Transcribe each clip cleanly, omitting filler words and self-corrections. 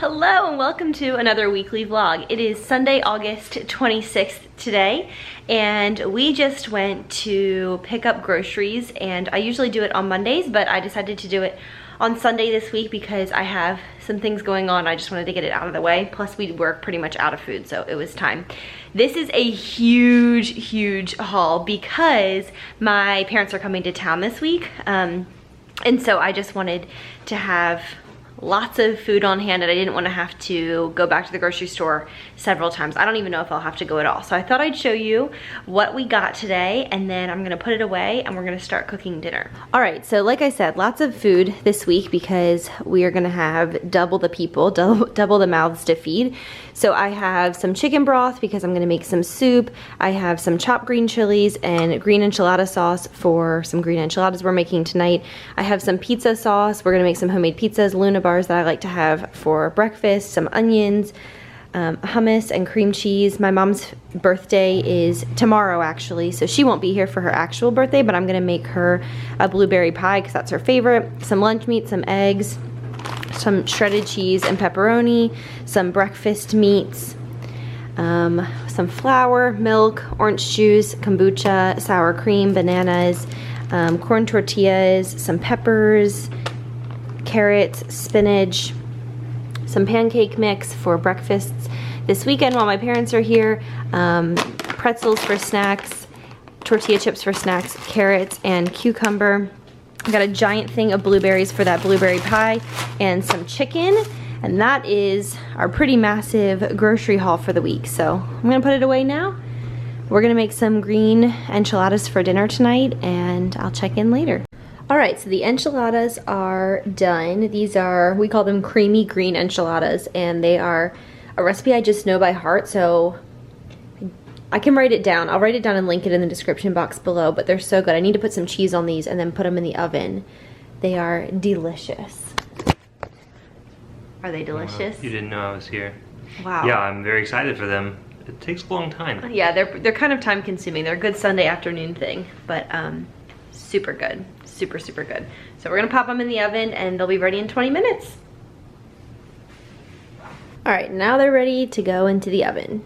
Hello and welcome to another weekly vlog. It is Sunday, August 26th today, and we just went to pick up groceries, and I usually do it on Mondays, but I decided to do it on Sunday this week because I have some things going on. I just wanted to get it out of the way. Plus we work pretty much out of food, so it was time. This is a huge haul because my parents are coming to town this week, and so I just wanted to have lots of food on hand, and I didn't want to have to go back to the grocery store several times. I don't even know if I'll have to go at all. So I thought I'd show you what we got today, and then I'm gonna put it away and we're gonna start cooking dinner. All right, so like I said, lots of food this week because we are gonna have double the people, double the mouths to feed. So I have some chicken broth because I'm gonna make some soup. I have some chopped green chilies and green enchilada sauce for some green enchiladas we're making tonight. I have some pizza sauce. We're gonna make some homemade pizzas, Luna bars that I like to have for breakfast, some onions, hummus and cream cheese. My mom's birthday is tomorrow actually, so she won't be here for her actual birthday, but I'm gonna make her a blueberry pie because that's her favorite. Some lunch meat, some eggs, some shredded cheese and pepperoni, some breakfast meats, some flour, milk, orange juice, kombucha, sour cream, bananas, corn tortillas, some peppers, carrots, spinach, some pancake mix for breakfasts this weekend while my parents are here, pretzels for snacks, tortilla chips for snacks, carrots and cucumber. I got a giant thing of blueberries for that blueberry pie and some chicken, and that is our pretty massive grocery haul for the week. So I'm gonna put it away now. We're gonna make some green enchiladas for dinner tonight, and I'll check in later. All right, so the enchiladas are done. These are, we call them creamy green enchiladas, and they are a recipe I just know by heart, so I can write it down. I'll write it down and link it in the description box below, but they're so good. I need to put some cheese on these and then put them in the oven. They are delicious. Are they delicious? You didn't know I was here. Wow. Yeah, I'm very excited for them. It takes a long time. Yeah, they're kind of time consuming. They're a good Sunday afternoon thing, but super good. Super good. So we're gonna pop them in the oven and they'll be ready in 20 minutes. All right, now they're ready to go into the oven.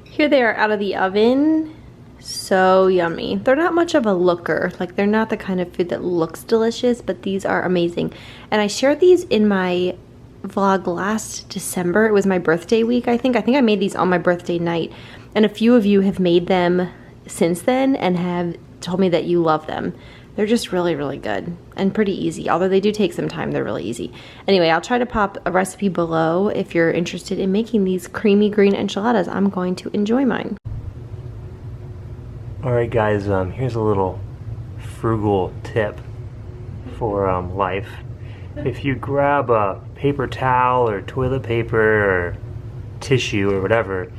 Here they are out of the oven. So yummy. They're not much of a looker. Like, they're not the kind of food that looks delicious, but these are amazing. And I shared these in my vlog last December. It was my birthday week, I think. I think I made these on my birthday night. And a few of you have made them since then and have told me that you love them. They're just really good and pretty easy. Although they do take some time, they're really easy. Anyway, I'll try to pop a recipe below if you're interested in making these creamy green enchiladas. I'm going to enjoy mine. All right, guys, here's a little frugal tip for life. If you grab a paper towel or toilet paper or tissue or whatever,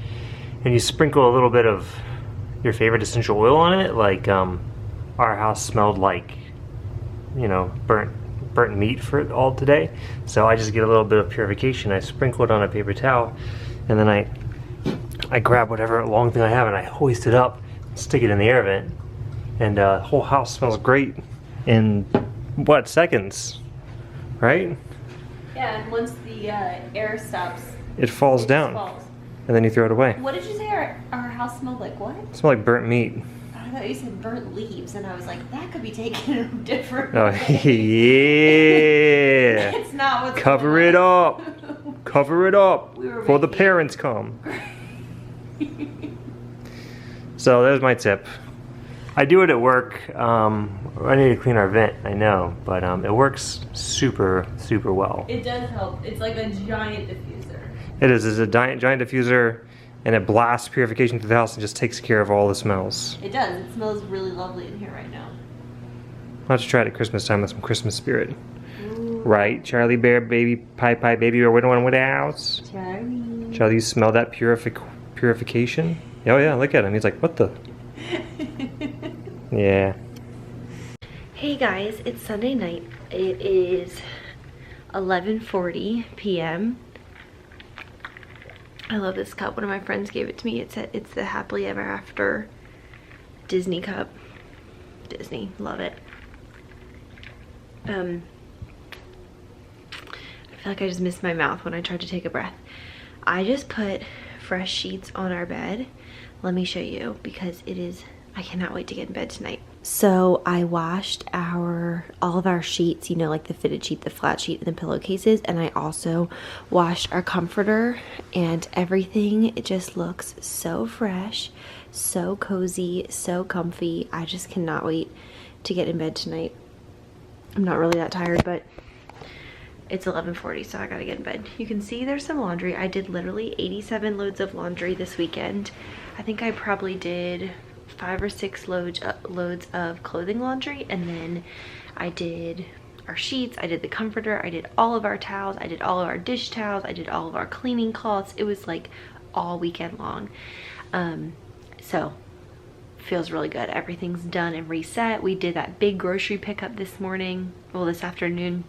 and you sprinkle a little bit of your favorite essential oil on it, like our house smelled like, you know, burnt meat for all today. So I just get a little bit of purification. I sprinkle it on a paper towel, and then I grab whatever long thing I have and I hoist it up, stick it in the air vent, and the whole house smells great in what, seconds, right? Yeah, and once the air stops, it falls down, and then you throw it away. What did you say our house smelled like? What? It smelled like burnt meat. I thought you said burnt leaves, and I was like, that could be taken a different Oh, way. yeah. It's not what's Cover going it on. up. Cover it up before the parents come. So there's my tip. I do it at work. I need to clean our vent, I know, but it works super well. It does help. It's like a giant diffuser. It is. It's a giant diffuser, and it blasts purification through the house and just takes care of all the smells. It does. It smells really lovely in here right now. I'll have to try it at Christmas time with some Christmas spirit. Ooh. Right, Charlie Bear, baby, pie, baby, or widow and widow house. Charlie, you smell that purification? Oh yeah, look at him. He's like, what the? Yeah. Hey guys, it's Sunday night. It is 11:40 p.m. I love this cup. One of my friends gave it to me. It's the Happily Ever After Disney cup. Disney, love it. I feel like I just missed my mouth when I tried to take a breath. I just put fresh sheets on our bed. Let me show you, because I cannot wait to get in bed tonight. So I washed all of our sheets, you know, like the fitted sheet, the flat sheet, and the pillowcases. And I also washed our comforter, and everything, it just looks so fresh, so cozy, so comfy. I just cannot wait to get in bed tonight. I'm not really that tired, but it's 11:40, so I gotta get in bed. You can see there's some laundry. I did literally 87 loads of laundry this weekend. I think I probably did 5 or 6 loads of clothing laundry, and then I did our sheets, I did the comforter, I did all of our towels, I did all of our dish towels, I did all of our cleaning cloths. It was like all weekend long. So feels really good. Everything's done and reset. We did that big grocery pickup this afternoon,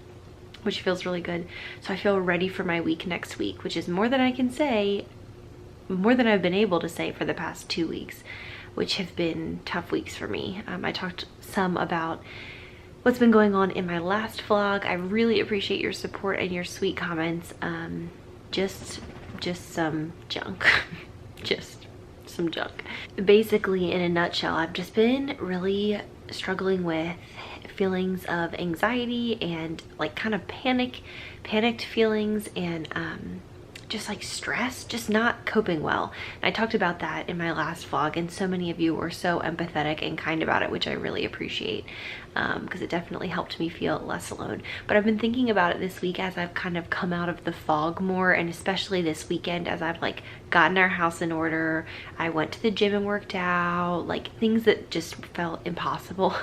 which feels really good. So I feel ready for my week next week, which is more than I can say, more than I've been able to say for the past 2 weeks, which have been tough weeks for me. I talked some about what's been going on in my last vlog. I really appreciate your support and your sweet comments. Just some junk. Just some junk. Basically, in a nutshell, I've just been really struggling with feelings of anxiety and like kind of panicked feelings, and just like stress, just not coping well. And I talked about that in my last vlog, and so many of you were so empathetic and kind about it, which I really appreciate, because it definitely helped me feel less alone. But I've been thinking about it this week as I've kind of come out of the fog more, and especially this weekend as I've like gotten our house in order. I went to the gym and worked out, like things that just felt impossible.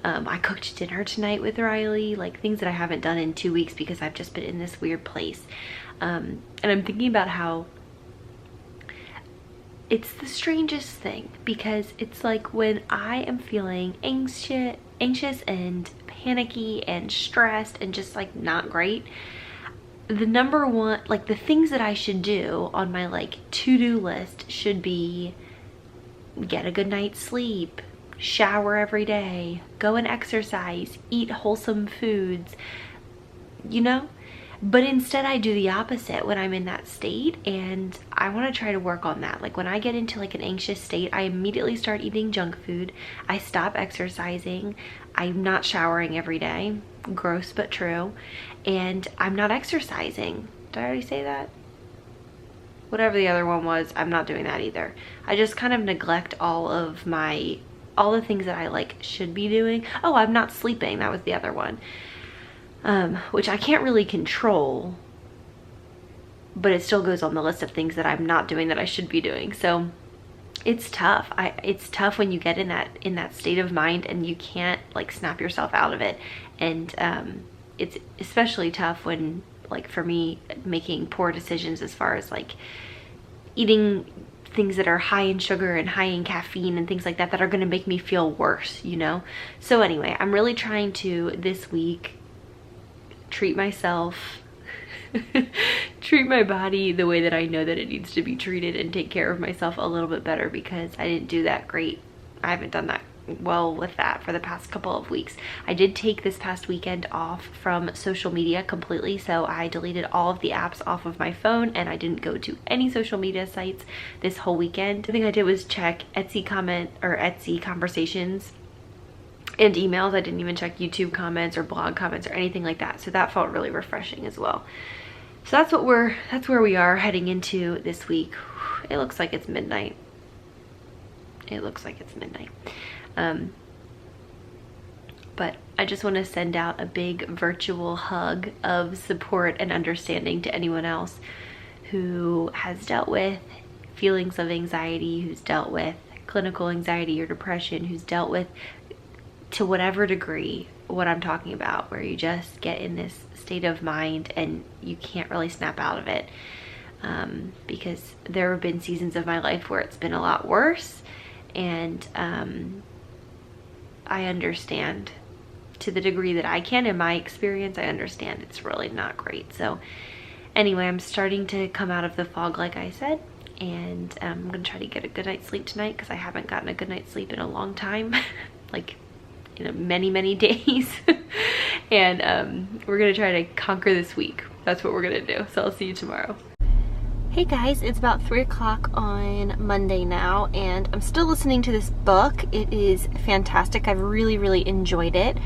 I cooked dinner tonight with Riley, like things that I haven't done in 2 weeks because I've just been in this weird place. And I'm thinking about how it's the strangest thing, because it's like when I am feeling anxious and panicky and stressed and just like not great, the number one, like the things that I should do on my like to-do list should be get a good night's sleep, shower every day, go and exercise, eat wholesome foods, you know? But instead I do the opposite when I'm in that state, and I want to try to work on that. Like when I get into like an anxious state, I immediately start eating junk food. I stop exercising. I'm not showering every day. Gross but true. And I'm not exercising. Did I already say that? Whatever the other one was, I'm not doing that either. I just kind of neglect all the things that I like should be doing. Oh, I'm not sleeping. That was the other one. Which I can't really control, but it still goes on the list of things that I'm not doing that I should be doing. So it's tough. It's tough when you get in that state of mind and you can't like snap yourself out of it. And it's especially tough when, like for me, making poor decisions as far as like eating things that are high in sugar and high in caffeine and things like that that are going to make me feel worse, you know? So anyway, I'm really trying to this week treat myself, treat my body the way that I know that it needs to be treated, and take care of myself a little bit better, because I didn't do that great. I haven't done that well with that for the past couple of weeks. I did take this past weekend off from social media completely, so I deleted all of the apps off of my phone, and I didn't go to any social media sites this whole weekend. The thing I did was check Etsy conversations and emails. I didn't even check YouTube comments or blog comments or anything like that. So that felt really refreshing as well. So that's where we are heading into this week. It looks like it's midnight. It looks like it's midnight. But I just want to send out a big virtual hug of support and understanding to anyone else who has dealt with feelings of anxiety, who's dealt with clinical anxiety or depression, who's dealt with, to whatever degree, what I'm talking about, where you just get in this state of mind and you can't really snap out of it. Because there have been seasons of my life where it's been a lot worse, and I understand to the degree that I can. In my experience, I understand it's really not great. So anyway, I'm starting to come out of the fog, like I said, and I'm gonna try to get a good night's sleep tonight, because I haven't gotten a good night's sleep in a long time. Like many days. And we're gonna try to conquer this week. that's what we're gonna do. So I'll see you tomorrow. Hey guys, it's about 3 o'clock on Monday now, and I'm still listening to this book. It is fantastic. I've really enjoyed it.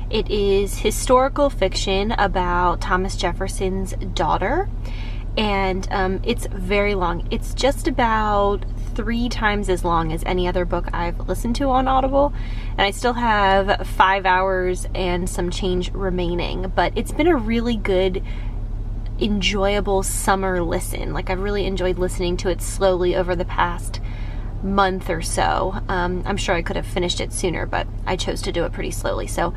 It is historical fiction about Thomas Jefferson's daughter, and it's very long. It's just about 3 times as long as any other book I've listened to on Audible, and I still have 5 hours and some change remaining, but it's been a really good, enjoyable summer listen. Like, I've really enjoyed listening to it slowly over the past month or so. I'm sure I could have finished it sooner, but I chose to do it pretty slowly. So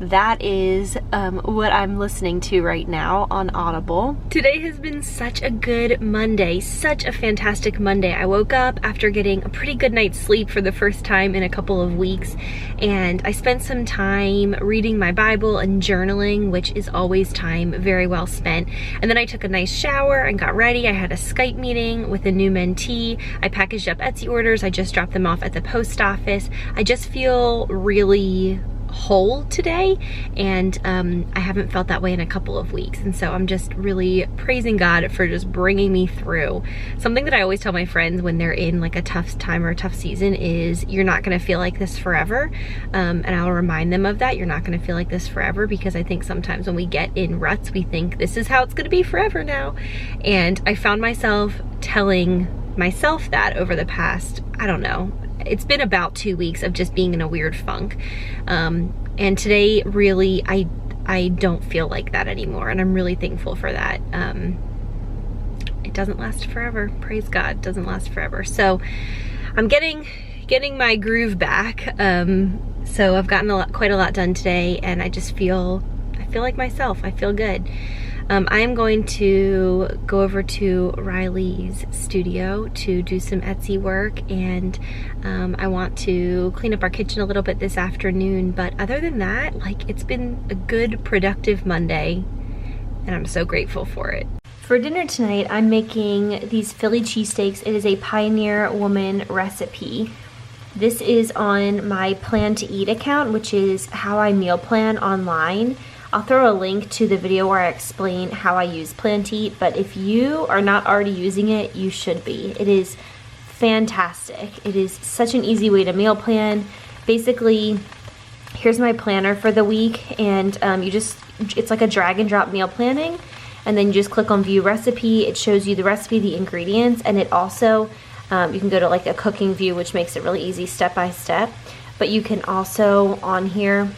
that is what I'm listening to right now on Audible. Today has been such a good Monday, such a fantastic Monday. I woke up after getting a pretty good night's sleep for the first time in a couple of weeks, and I spent some time reading my Bible and journaling, which is always time very well spent. And then I took a nice shower and got ready. I had a Skype meeting with a new mentee. I packaged up Etsy orders. I just dropped them off at the post office. I just feel really whole today, and I haven't felt that way in a couple of weeks, and so I'm just really praising God for just bringing me through. Something that I always tell my friends when they're in like a tough time or a tough season is, you're not going to feel like this forever, and I'll remind them of that. You're not going to feel like this forever, because I think sometimes when we get in ruts, we think this is how it's going to be forever now, and I found myself telling myself that over the past, I don't know, it's been about 2 weeks of just being in a weird funk. And today, really, I don't feel like that anymore, and I'm really thankful for that. It doesn't last forever. Praise God, it doesn't last forever. So I'm getting my groove back. So I've gotten quite a lot done today, and I feel like myself. I feel good. I am going to go over to Riley's studio to do some Etsy work, and I want to clean up our kitchen a little bit this afternoon. But other than that, like, it's been a good, productive Monday, and I'm so grateful for it. For dinner tonight, I'm making these Philly cheesesteaks. It is a Pioneer Woman recipe. This is on my Plan to Eat account, which is how I meal plan online. I'll throw a link to the video where I explain how I use Plan to Eat, but if you are not already using it, you should be. It is fantastic. It is such an easy way to meal plan. Basically, here's my planner for the week, and it's like a drag and drop meal planning, and then you just click on view recipe. It shows you the recipe, the ingredients, and it also, you can go to like a cooking view, which makes it really easy step by step, but you can also on here,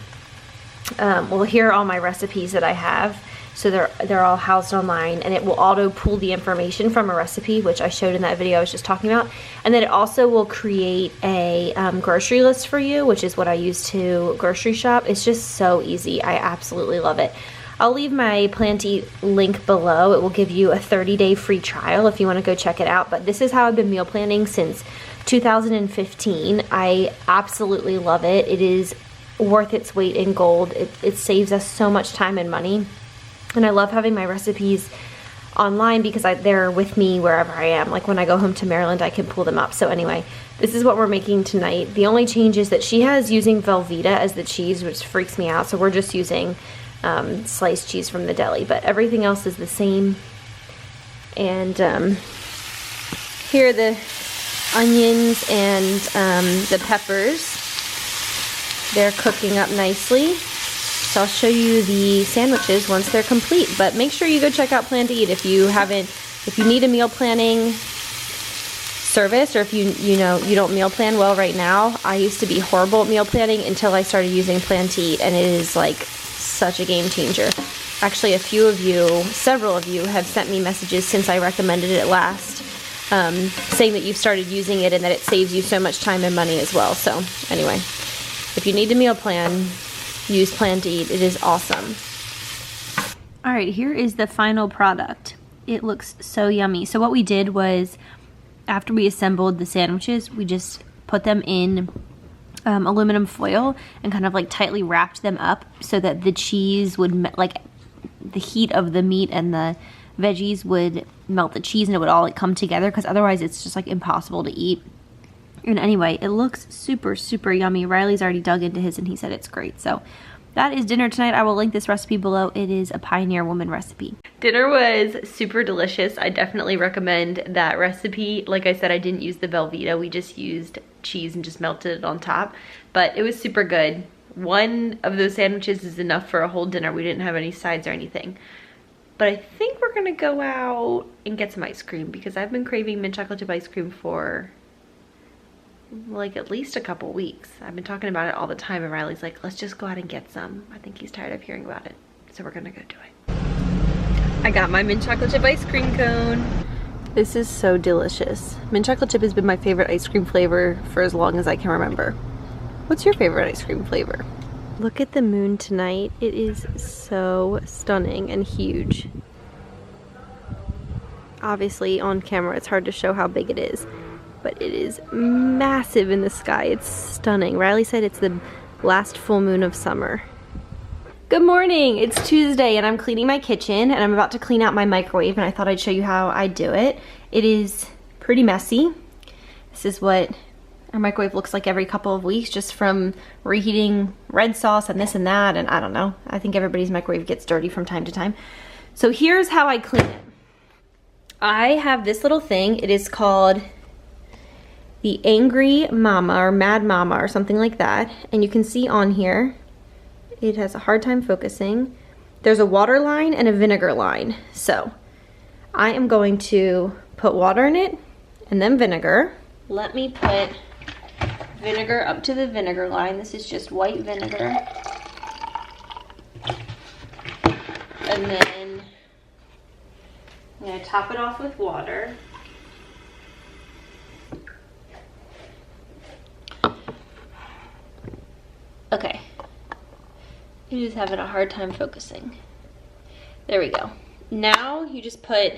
well, here are all my recipes that I have. So they're all housed online, and it will auto pull the information from a recipe, which I showed in that video I was just talking about. And then it also will create a grocery list for you, which is what I use to grocery shop. It's just so easy. I absolutely love it. I'll leave my Plan to Eat link below. It will give you a 30-day free trial if you want to go check it out. But this is how I've been meal planning since 2015. I absolutely love it. It is worth its weight in gold. It saves us so much time and money, and I love having my recipes online because they're with me wherever I am. Like when I go home to Maryland, I can pull them up. So anyway, this is what we're making tonight. The only change is that she has using Velveeta as the cheese, which freaks me out, so we're just using sliced cheese from the deli, but everything else is the same. And here are the onions and the peppers. They're cooking up nicely. So I'll show you the sandwiches once they're complete. But make sure you go check out Plan to Eat if you need a meal planning service, or if you don't meal plan well right now. I used to be horrible at meal planning until I started using Plan to Eat, and it is like such a game changer. Actually, several of you have sent me messages since I recommended it last, saying that you've started using it and that it saves you so much time and money as well. So anyway, if you need to meal plan, use Plan to Eat. It is awesome. All right, here is the final product. It looks so yummy. So what we did was, after we assembled the sandwiches, we just put them in aluminum foil and kind of like tightly wrapped them up so that the cheese would, like the heat of the meat and the veggies would melt the cheese and it would all like come together, because otherwise it's just like impossible to eat. And anyway, it looks super, super yummy. Riley's already dug into his and he said it's great. So that is dinner tonight. I will link this recipe below. It is a Pioneer Woman recipe. Dinner was super delicious. I definitely recommend that recipe. Like I said, I didn't use the Velveeta. We just used cheese and just melted it on top, but it was super good. One of those sandwiches is enough for a whole dinner. We didn't have any sides or anything. But I think we're gonna go out and get some ice cream because I've been craving mint chocolate chip ice cream for like at least a couple weeks. I've been talking about it all the time and Riley's like, let's just go out and get some. I think he's tired of hearing about it. So we're gonna go do it. I got my mint chocolate chip ice cream cone. This is so delicious. Mint chocolate chip has been my favorite ice cream flavor for as long as I can remember. What's your favorite ice cream flavor? Look at the moon tonight. It is so stunning and huge. Obviously on camera it's hard to show how big it is, but it is massive in the sky. It's stunning. Riley said it's the last full moon of summer. Good morning. It's Tuesday and I'm cleaning my kitchen and I'm about to clean out my microwave, and I thought I'd show you how I do it. It is pretty messy. This is what our microwave looks like every couple of weeks, just from reheating red sauce and this and that, and I don't know. I think everybody's microwave gets dirty from time to time. So here's how I clean it. I have this little thing. It is called the Angry Mama or Mad Mama or something like that. And you can see on here, it has a hard time focusing. There's a water line and a vinegar line. So I am going to put water in it and then vinegar. Let me put vinegar up to the vinegar line. This is just white vinegar. And then I'm gonna top it off with water. Okay. You're just having a hard time focusing. There we go. Now you just put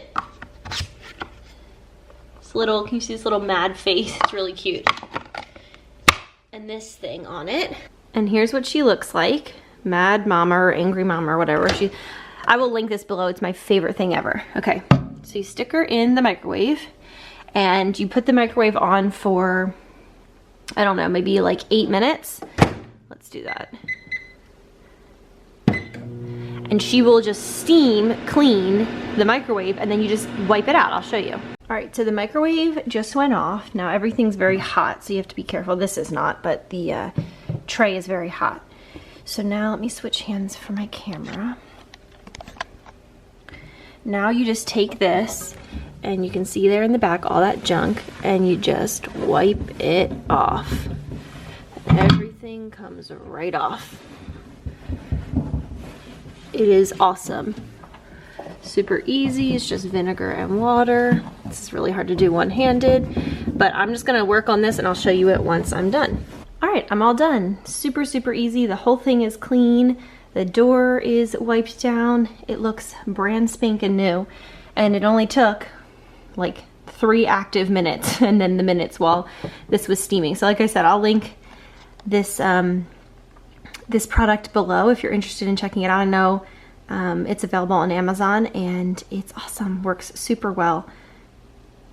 this little, can you see this little mad face? It's really cute. And this thing on it. And here's what she looks like. Mad Mama or Angry Mama or whatever. I will link this below. It's my favorite thing ever. Okay, so you stick her in the microwave and you put the microwave on for, I don't know, maybe like 8 minutes. Let's do that. And she will just steam clean the microwave and then you just wipe it out. I'll show you. All right, so the microwave just went off. Now everything's very hot, so you have to be careful. This is not, but the tray is very hot. So now let me switch hands for my camera. Now you just take this, and you can see there in the back all that junk, and you just wipe it off. Everything comes right off. It is awesome. Super easy. It's just vinegar and water. This is really hard to do one-handed, but I'm just gonna work on this and I'll show you it once I'm done. All right, I'm all done. Super, super easy. The whole thing is clean. The door is wiped down. It looks brand spanking new, and it only took like 3 active minutes and then the minutes while this was steaming. So like I said, I'll link this this product below if you're interested in checking it out. I know it's available on Amazon and it's awesome. Works super well.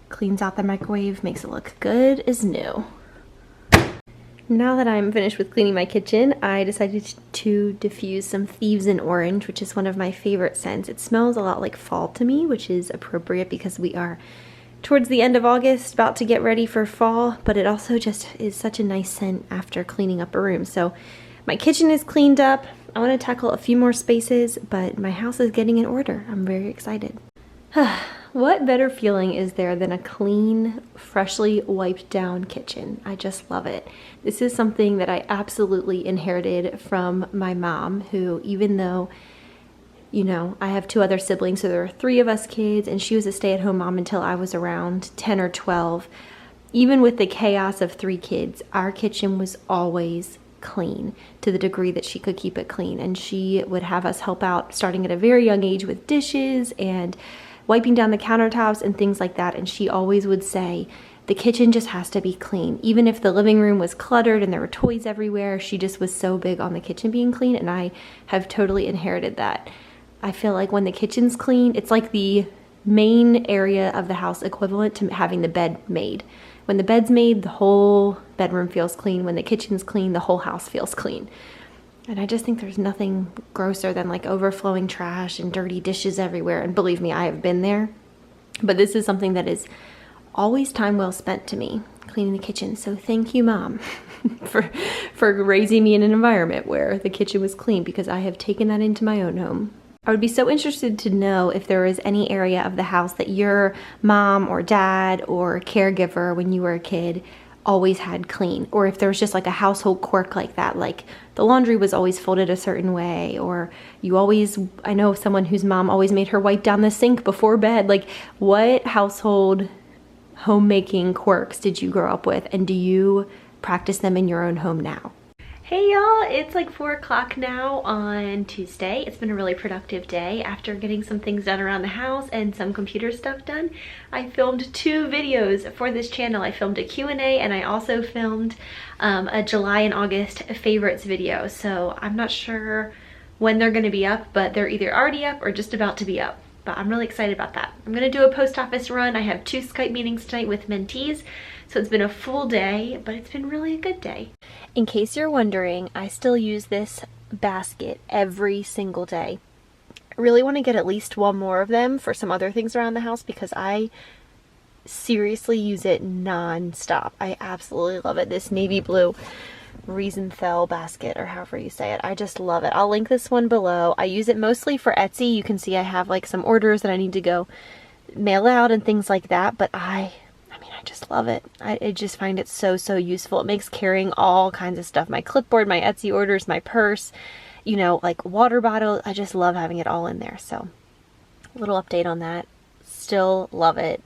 Cleans out the microwave, makes it look good as new. Now that I'm finished with cleaning my kitchen, I decided to diffuse some Thieves in Orange, which is one of my favorite scents. It smells a lot like fall to me, which is appropriate because we are towards the end of August, about to get ready for fall, but it also just is such a nice scent after cleaning up a room. So my kitchen is cleaned up. I want to tackle a few more spaces, but my house is getting in order. I'm very excited. What better feeling is there than a clean, freshly wiped down kitchen? I just love it. This is something that I absolutely inherited from my mom, who, even though, you know, I have 2 other siblings, so there are 3 of us kids, and she was a stay-at-home mom until I was around 10 or 12. Even with the chaos of 3 kids, our kitchen was always clean to the degree that she could keep it clean. And she would have us help out starting at a very young age with dishes and wiping down the countertops and things like that. And she always would say, the kitchen just has to be clean. Even if the living room was cluttered and there were toys everywhere, she just was so big on the kitchen being clean, and I have totally inherited that. I feel like when the kitchen's clean, it's like the main area of the house equivalent to having the bed made. When the bed's made, the whole bedroom feels clean. When the kitchen's clean, the whole house feels clean. And I just think there's nothing grosser than like overflowing trash and dirty dishes everywhere. And believe me, I have been there. But this is something that is always time well spent to me, cleaning the kitchen. So thank you, Mom, for raising me in an environment where the kitchen was clean, because I have taken that into my own home. I would be so interested to know if there is any area of the house that your mom or dad or caregiver when you were a kid always had clean, or if there was just like a household quirk like that, like the laundry was always folded a certain way, or you always, I know someone whose mom always made her wipe down the sink before bed. Like, what household homemaking quirks did you grow up with, and do you practice them in your own home now? Hey y'all, it's like 4 o'clock now on Tuesday. It's been a really productive day. After getting some things done around the house and some computer stuff done, I filmed 2 videos for this channel. I filmed a Q&A and I also filmed a July and August favorites video. So I'm not sure when they're gonna be up, but they're either already up or just about to be up. But I'm really excited about that. I'm gonna do a post office run. I have 2 Skype meetings tonight with mentees. So it's been a full day, but it's been really a good day. In case you're wondering, I still use this basket every single day. I really want to get at least 1 more of them for some other things around the house, because I seriously use it non-stop. I absolutely love it. This navy blue Riesenthal basket, or however you say it. I just love it. I'll link this one below. I use it mostly for Etsy. You can see I have like some orders that I need to go mail out and things like that, but I just love it. I just find it so useful. It makes carrying all kinds of stuff. My clipboard, my Etsy orders, my purse, you know, like water bottle. I just love having it all in there. So a little update on that. Still love it.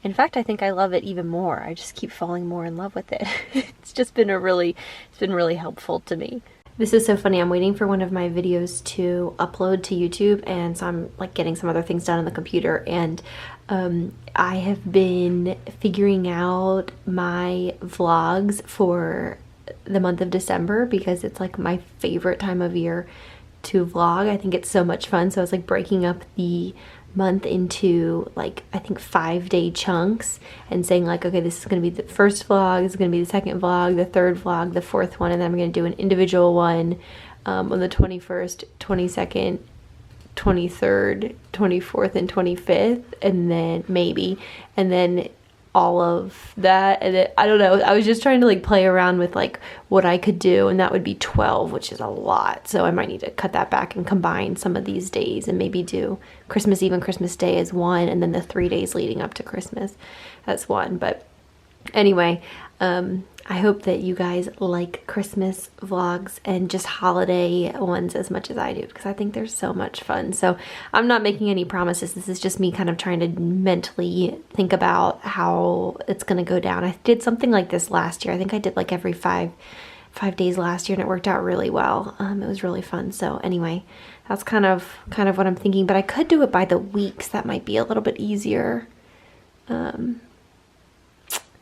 In fact, I think I love it even more. I just keep falling more in love with it. It's been really helpful to me. This is so funny. I'm waiting for one of my videos to upload to YouTube, and so I'm like getting some other things done on the computer, and I have been figuring out my vlogs for the month of December, because it's like my favorite time of year to vlog. I think it's so much fun. So I was like breaking up the month into like, I think 5-day chunks, and saying like, okay, this is going to be the first vlog, this is going to be the second vlog, the third vlog, the 4th one, and then I'm going to do an individual one on the 21st, 22nd, 23rd, 24th, and 25th, and then maybe, and then all of that. And I don't know, I was just trying to like play around with like what I could do, and that would be 12, which is a lot. So I might need to cut that back and combine some of these days, and maybe do Christmas Eve and Christmas Day as one, and then the 3 days leading up to Christmas, that's one. But anyway, I hope that you guys like Christmas vlogs and just holiday ones as much as I do, because I think they're so much fun. So I'm not making any promises. This is just me kind of trying to mentally think about how it's going to go down. I did something like this last year. I think I did like every five days last year, and it worked out really well. It was really fun. So anyway, that's kind of what I'm thinking, but I could do it by the weeks. That might be a little bit easier.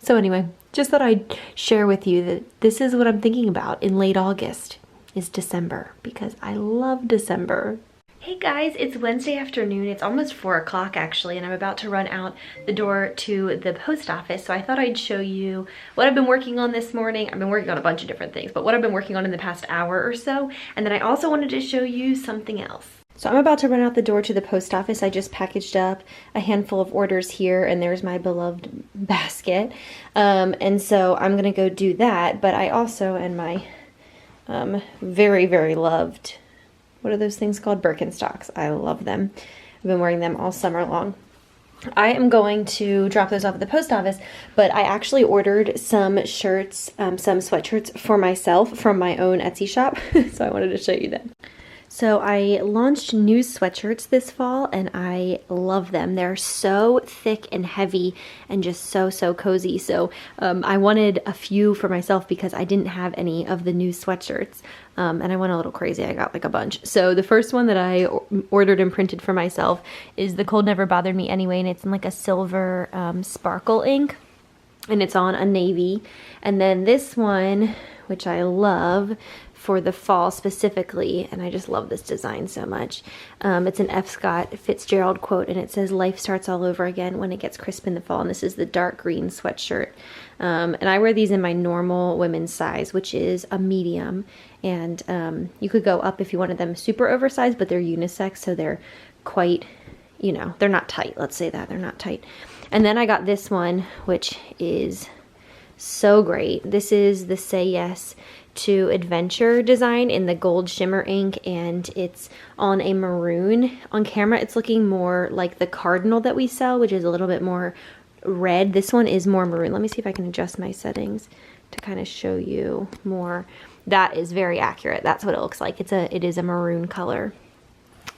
So anyway, just thought I'd share with you that this is what I'm thinking about in late August, is December, because I love December. Hey guys, it's Wednesday afternoon. It's almost 4 o'clock actually, and I'm about to run out the door to the post office. So I thought I'd show you what I've been working on this morning. I've been working on a bunch of different things, but what I've been working on in the past hour or so. And then I also wanted to show you something else. So I'm about to run out the door to the post office. I just packaged up a handful of orders here, and there's my beloved basket. And so I'm gonna go do that, but I also, and my very loved, what are those things called? Birkenstocks. I love them. I've been wearing them all summer long. I am going to drop those off at the post office, but I actually ordered some shirts, some sweatshirts for myself from my own Etsy shop. So I wanted to show you them. So I launched new sweatshirts this fall, and I love them. They're so thick and heavy and just so cozy. So I wanted a few for myself because I didn't have any of the new sweatshirts. And I went a little crazy. I got like a bunch. So the first one that I ordered and printed for myself is The Cold Never Bothered Me Anyway, and it's in like a silver sparkle ink, and it's on a navy. And then this one, which I love, for the fall specifically, and I just love this design so much. It's an F. Scott Fitzgerald quote, and it says, "Life starts all over again when it gets crisp in the fall." And this is the dark green sweatshirt. And I wear these in my normal women's size, which is a medium. And you could go up if you wanted them super oversized, but they're unisex, so they're quite, you know, they're not tight. Let's say that, they're not tight. And then I got this one, which is so great. This is the Say Yes to Adventure design in the gold shimmer ink, and it's on a maroon. On camera it's looking more like the cardinal that we sell, which is a little bit more red. This one is more maroon. Let me see if I can adjust my settings to kind of show you more. That is very accurate. That's what it looks like. It is a maroon color.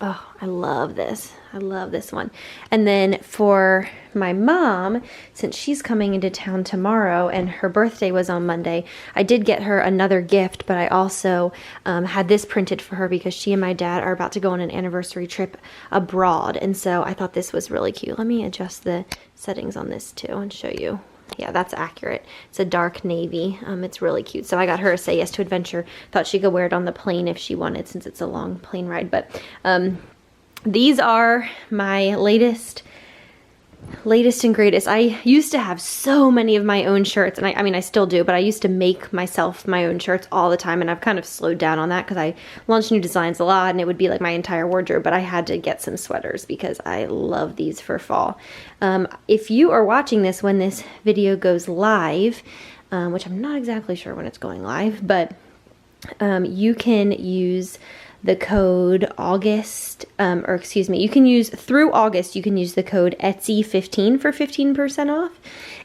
Oh, I love this. I love this one. And then for my mom, since she's coming into town tomorrow and her birthday was on Monday, I did get her another gift, but I also had this printed for her because she and my dad are about to go on an anniversary trip abroad. And so I thought this was really cute. Let me adjust the settings on this too and show you. Yeah, that's accurate. It's a dark navy. It's really cute. So I got her a Say Yes to Adventure. Thought she could wear it on the plane if she wanted, since it's a long plane ride. But these are my latest and greatest. I used to have so many of my own shirts, and I mean I still do, but I used to make myself my own shirts all the time, and I've kind of slowed down on that because I launched new designs a lot and it would be like my entire wardrobe. But I had to get some sweaters because I love these for fall. If you are watching this when this video goes live, which I'm not exactly sure when it's going live, but you can use the code August, you can use through August, you can use the code Etsy15 for 15% off.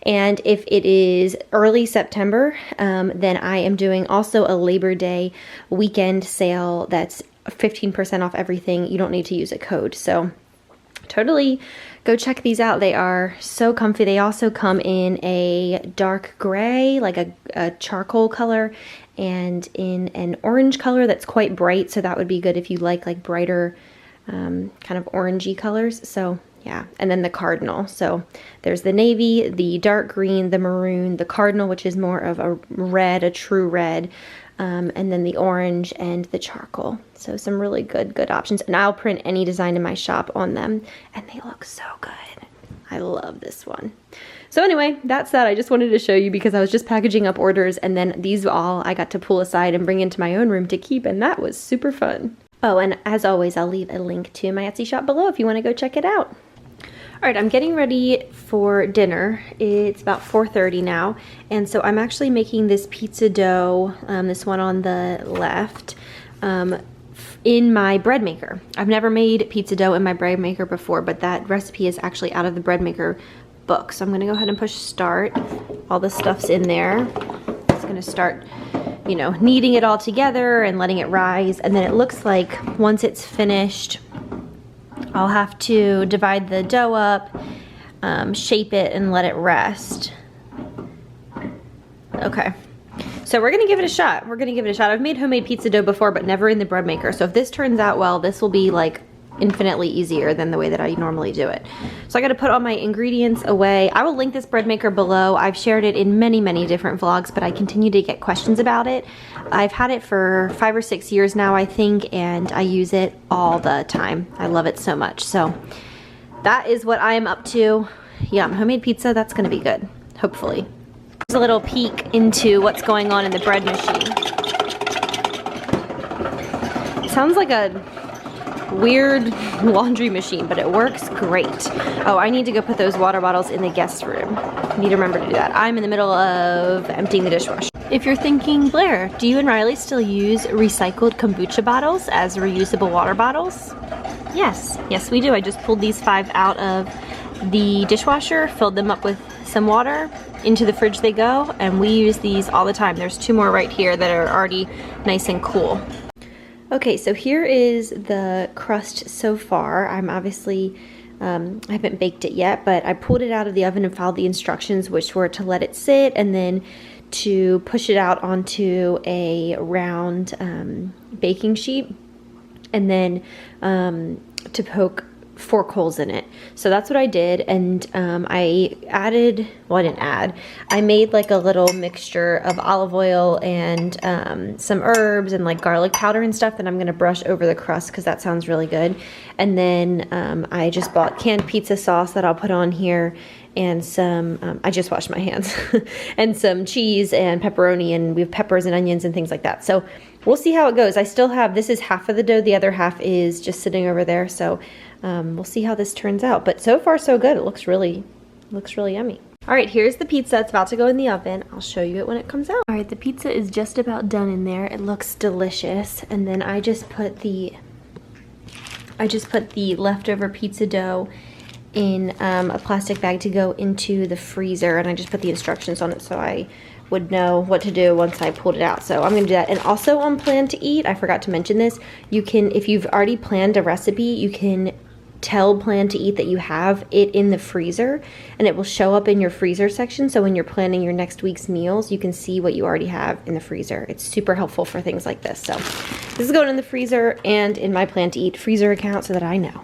And if it is early September, then I am doing also a Labor Day weekend sale that's 15% off everything. You don't need to use a code. So totally go check these out. They are so comfy. They also come in a dark gray, like a charcoal color, and in an orange color that's quite bright. So that would be good if you like brighter kind of orangey colors. So yeah, and then the cardinal. So there's the navy, the dark green, the maroon, the cardinal, which is more of a red, a true red, and then the orange and the charcoal. So some really good options. And I'll print any design in my shop on them, and they look so good. I love this one. So anyway, that's that. I just wanted to show you because I was just packaging up orders, and then these all I got to pull aside and bring into my own room to keep, and that was super fun. Oh, and as always, I'll leave a link to my Etsy shop below if you want to go check it out. All right, I'm getting ready for dinner. It's about 4:30 now, and so I'm actually making this pizza dough, this one on the left, in my bread maker. I've never made pizza dough in my bread maker before, but that recipe is actually out of the bread maker book. So I'm gonna go ahead and push start. All the stuff's in there. It's gonna start, you know, kneading it all together and letting it rise. And then it looks like once it's finished, I'll have to divide the dough up, shape it, and let it rest. Okay. So we're gonna give it a shot. I've made homemade pizza dough before, but never in the bread maker. So if this turns out well, this will be like infinitely easier than the way that I normally do it. So I got to put all my ingredients away. I will link this bread maker below. I've shared it in many different vlogs, but I continue to get questions about it. I've had it for 5 or 6 years now, I think, and I use it all the time. I love it so much. So that is what I am up to. Yum, homemade pizza, that's gonna be good, hopefully. Here's a little peek into what's going on in the bread machine. It sounds like a weird laundry machine, but it works great. Oh, I need to go put those water bottles in the guest room. I need to remember to do that. I'm in the middle of emptying the dishwasher. If you're thinking, Blair, do you and Riley still use recycled kombucha bottles as reusable water bottles? Yes, we do. I just pulled these 5 out of the dishwasher, filled them up with some water, into the fridge they go, and we use these all the time. There's 2 more right here that are already nice and cool. Okay, so here is the crust so far. I'm obviously, I haven't baked it yet, but I pulled it out of the oven and followed the instructions, which were to let it sit and then to push it out onto a round baking sheet, and then to poke fork holes in it. So that's what I did, and I added, well, I didn't add, I made like a little mixture of olive oil and some herbs and like garlic powder and stuff that I'm gonna brush over the crust because that sounds really good. And then I just bought canned pizza sauce that I'll put on here, and some, I just washed my hands, and some cheese and pepperoni, and we have peppers and onions and things like that. So we'll see how it goes. I still have, this is half of the dough, the other half is just sitting over there. So we'll see how this turns out. But so far so good. It looks really yummy. All right, here's the pizza. It's about to go in the oven. I'll show you it when it comes out. All right, the pizza is just about done in there. It looks delicious. And then I just put the leftover pizza dough in a plastic bag to go into the freezer, and I just put the instructions on it so I would know what to do once I pulled it out. So I'm gonna do that. And also on Plan to Eat, I forgot to mention this, you can, if you've already planned a recipe, you can tell Plan to Eat that you have it in the freezer, and it will show up in your freezer section. So when you're planning your next week's meals, you can see what you already have in the freezer. It's super helpful for things like this. So this is going in the freezer and in my Plan to Eat freezer account so that I know.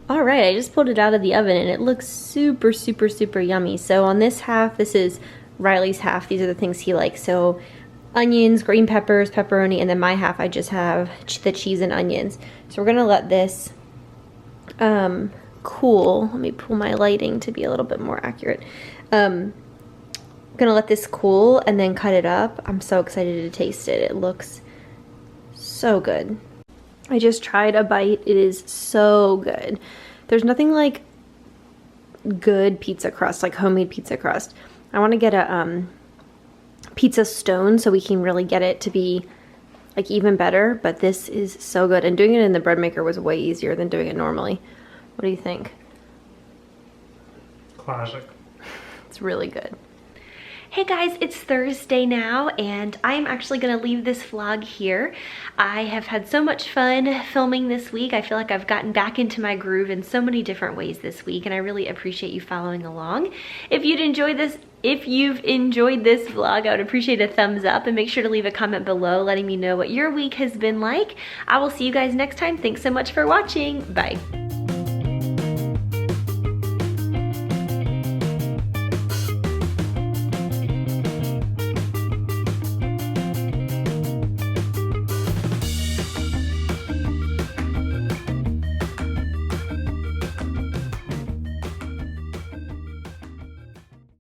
All right, I just pulled it out of the oven and it looks super yummy. So on this half, this is Riley's half. These are the things he likes. So onions, green peppers, pepperoni, and then my half, I just have the cheese and onions. So we're gonna let this cool. Let me pull my lighting to be a little bit more accurate. Gonna let this cool and then cut it up. I'm so excited to taste it. It looks so good. I just tried a bite. It is so good. There's nothing like good pizza crust, like homemade pizza crust. I want to get a pizza stone so we can really get it to be like even better, but this is so good. And doing it in the bread maker was way easier than doing it normally. What do you think? Classic. It's really good. Hey guys, it's Thursday now, and I'm actually gonna leave this vlog here. I have had so much fun filming this week. I feel like I've gotten back into my groove in so many different ways this week, and I really appreciate you following along. If you've enjoyed this vlog, I would appreciate a thumbs up, and make sure to leave a comment below letting me know what your week has been like. I will see you guys next time. Thanks so much for watching. Bye.